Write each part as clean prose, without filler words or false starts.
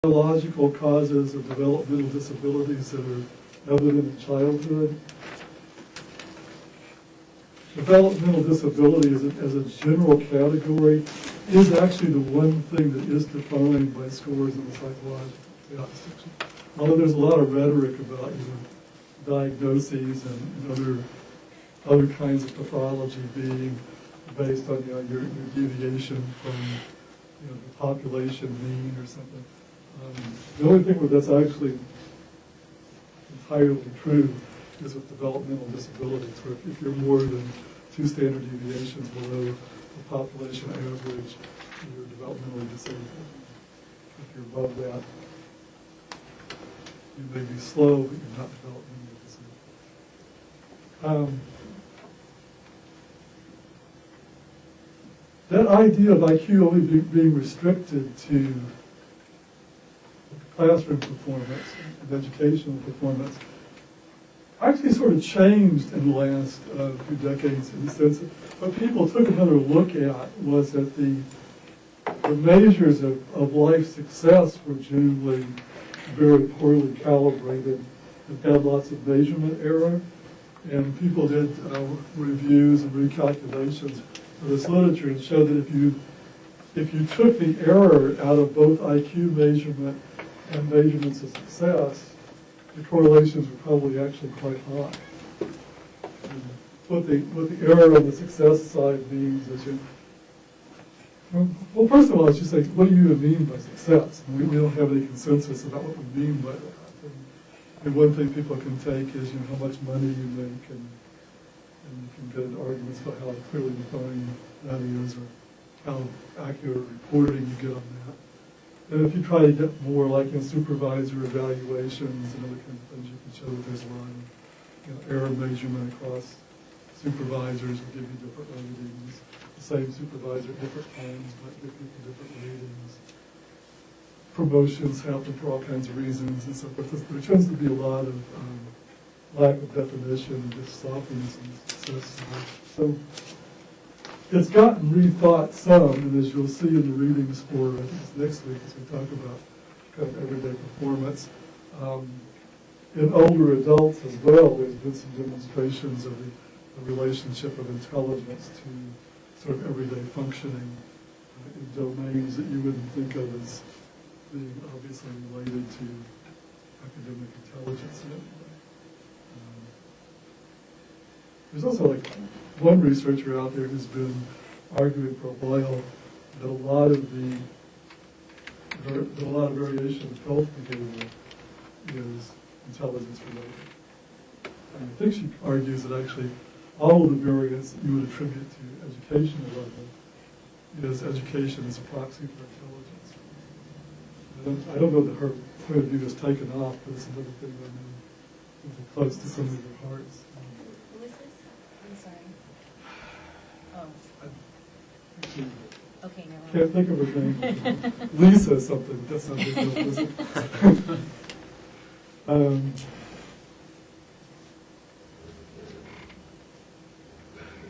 biological causes of developmental disabilities that are evident in childhood. Developmental disability as a general category is actually the one thing that is defined by scores in the psychological tests. Although there's a lot of rhetoric about diagnoses and other kinds of pathology being based on your deviation from the population mean or something. The only thing where that's actually entirely true is with developmental disabilities, where if you're more than 2 standard deviations below the population average, you're developmentally disabled. If you're above that, you may be slow, but you're not developmentally disabled. That idea of IQ only being restricted to classroom performance and educational performance actually sort of changed in the last few decades, in the sense that what people took another look at was that the measures of life success were generally very poorly calibrated and had lots of measurement error. And people did reviews and recalculations of this literature and showed that if you took the error out of both IQ measurement and measurements of success, the correlations were probably actually quite high. And what the error on the success side means is well, first of all, it's just like, what do you even mean by success? We don't have any consensus about what we mean by that. And one thing people can take is how much money you make, and you can get into arguments about how clearly defined that is, or how accurate reporting you get on that. And if you try to get more like supervisor evaluations and other kinds of things, you can show that there's a lot of error measurement across supervisors will give you different ratings. The same supervisor at different times might give people different ratings. Promotions happen for all kinds of reasons and so forth. There tends to be a lot of lack of definition and just sloppiness and success. So it's gotten rethought some, and as you'll see in the readings for next week as we talk about kind of everyday performance, in older adults as well, there's been some demonstrations of the relationship of intelligence to sort of everyday functioning in domains that you wouldn't think of as being obviously related to academic intelligence in any way. There's also one researcher out there who's been arguing for a while that a lot of variation of health behavior is intelligence related. And I think she argues that actually all of the variance that you would attribute to educational level is education as a proxy for intelligence. I don't know that her point of view is taken off, but it's another thing that may be close to some of your hearts. I'm sorry. Oh. Okay, never Can't think of her name. Lisa something. That's not big deal, is it?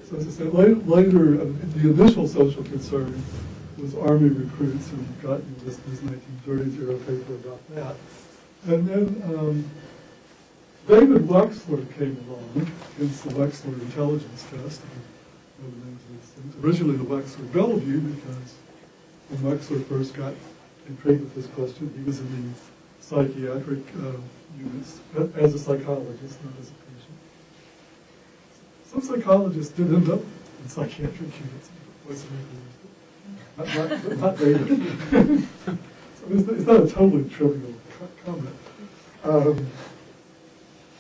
So as I said, later, the initial social concern was Army recruits, and you've got this 1930s era paper about that. And then David Wexler came along against the Wexler intelligence test. Originally the Wexler Bellevue, because when Wexler first got intrigued with this question, he was in the psychiatric units as a psychologist, not as a patient. Some psychologists did end up in psychiatric units. Not David. So it's not a totally trivial comment.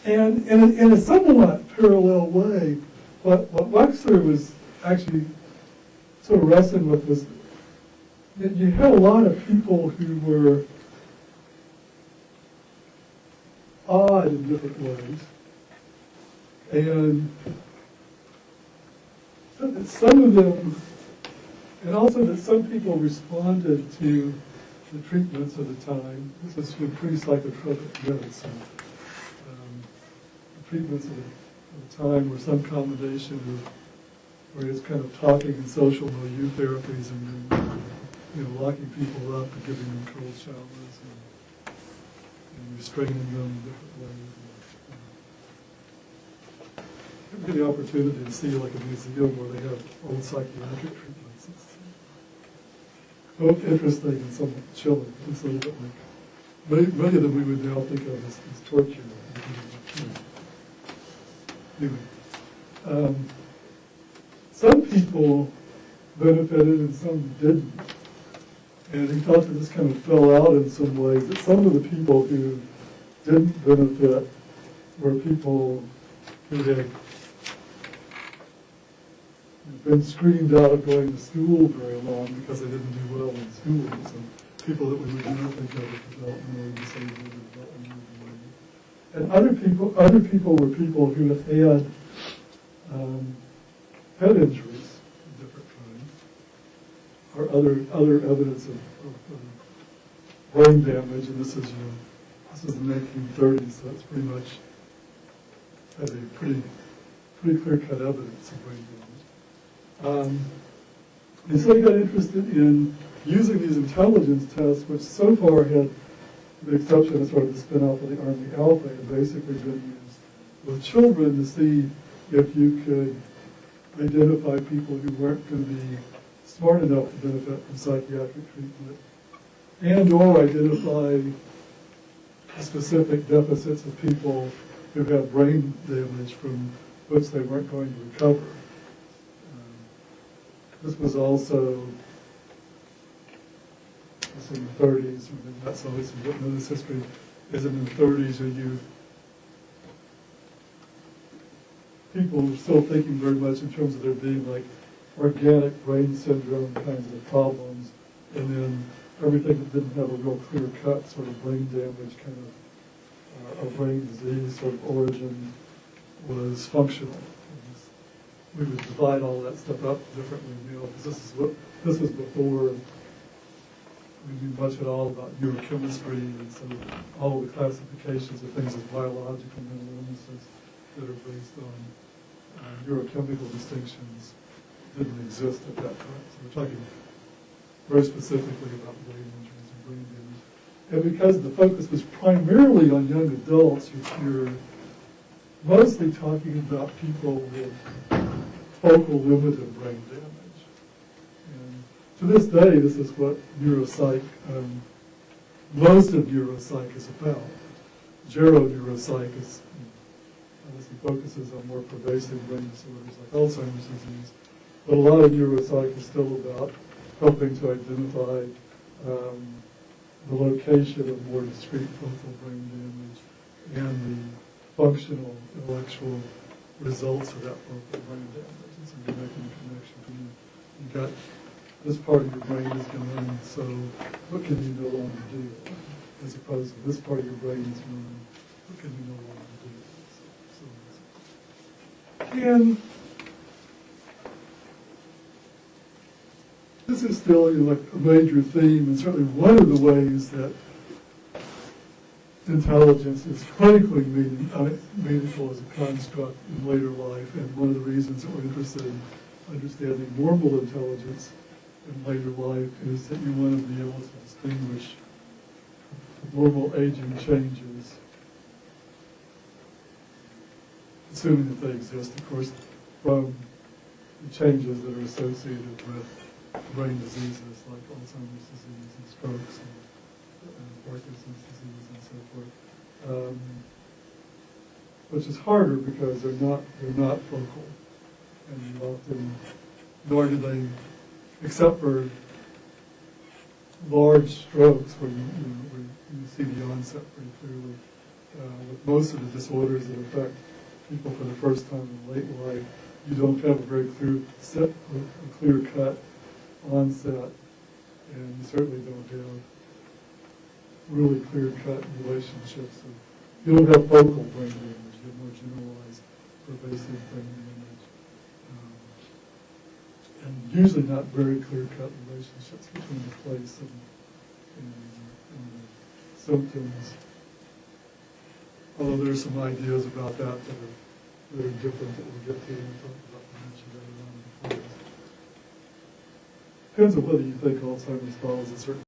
And in a somewhat parallel way, what Wexler was actually sort of wrestling with was that you had a lot of people who were odd in different ways, and that some of them, and also that some people responded to the treatments of the time. This is pre-psychotropic meds. Treatments of the time were some combination of various kind of talking and social milieu therapies and locking people up and giving them cold showers and restraining them in different ways. Get the opportunity to see like a museum where they have old psychiatric treatments. It's both interesting and somewhat chilling. It's a little bit like many of them we would now think of as torture. Anyway, some people benefited and some didn't. And he thought that this kind of fell out in some ways, that some of the people who didn't benefit were people who had been screened out of going to school very long because they didn't do well in school. So people that we would now think of as developmentally disabled or developmentally delayed. And other people were people who had head injuries of different kinds, or other evidence of brain damage. And this is the 1930s, so it's pretty much had a pretty clear-cut evidence of brain damage. And so he got interested in using these intelligence tests, which so far had, the exception of sort of the spin-off of the Army Alpha, had basically been used with children to see if you could identify people who weren't going to be smart enough to benefit from psychiatric treatment, and or identify specific deficits of people who have brain damage from which they weren't going to recover. This was also in the 30s, and that's always important in this history, is in the 30s people were still thinking very much in terms of there being like organic brain syndrome kinds of problems, and then everything that didn't have a real clear cut sort of brain damage kind of, or brain disease sort of origin was functional. We would divide all that stuff up differently, because this was before we knew much at all about neurochemistry, and so all the classifications of things as biological mental illnesses that are based on neurochemical distinctions didn't exist at that time. So we're talking very specifically about brain injuries and brain damage. And because the focus was primarily on young adults, you're mostly talking about people with focal limited brain damage. And to this day, this is what neuropsych, most of neuropsych is about. Geroneuropsych is, obviously focuses on more pervasive brain disorders like Alzheimer's disease, but a lot of neuropsych is still about helping to identify the location of more discrete focal brain damage and the functional, intellectual results of that focal brain damage. And so you're making a connection. You've got this part of your brain is going, so what can you no longer do? As opposed to this part of your brain is going, what can you no longer do? And this is still like a major theme, and certainly one of the ways that intelligence is clinically meaningful as a construct in later life, and one of the reasons that we're interested in understanding normal intelligence in later life is that you want to be able to distinguish normal aging changes, assuming that they exist, of course, from the changes that are associated with brain diseases like Alzheimer's disease and strokes and Parkinson's disease and so forth, which is harder because they're not focal, and you often, nor do they, except for large strokes where you see the onset pretty clearly. With most of the disorders that affect people for the first time in late life, you don't have a very clear-cut onset, and you certainly don't have really clear-cut relationships. You don't have focal brain damage, you have more generalized pervasive brain damage, and usually not very clear-cut relationships between the place and the symptoms. Although there are some ideas about that that are different that we'll get to when we talk about dementia later on. depends on whether you think Alzheimer's follows a certain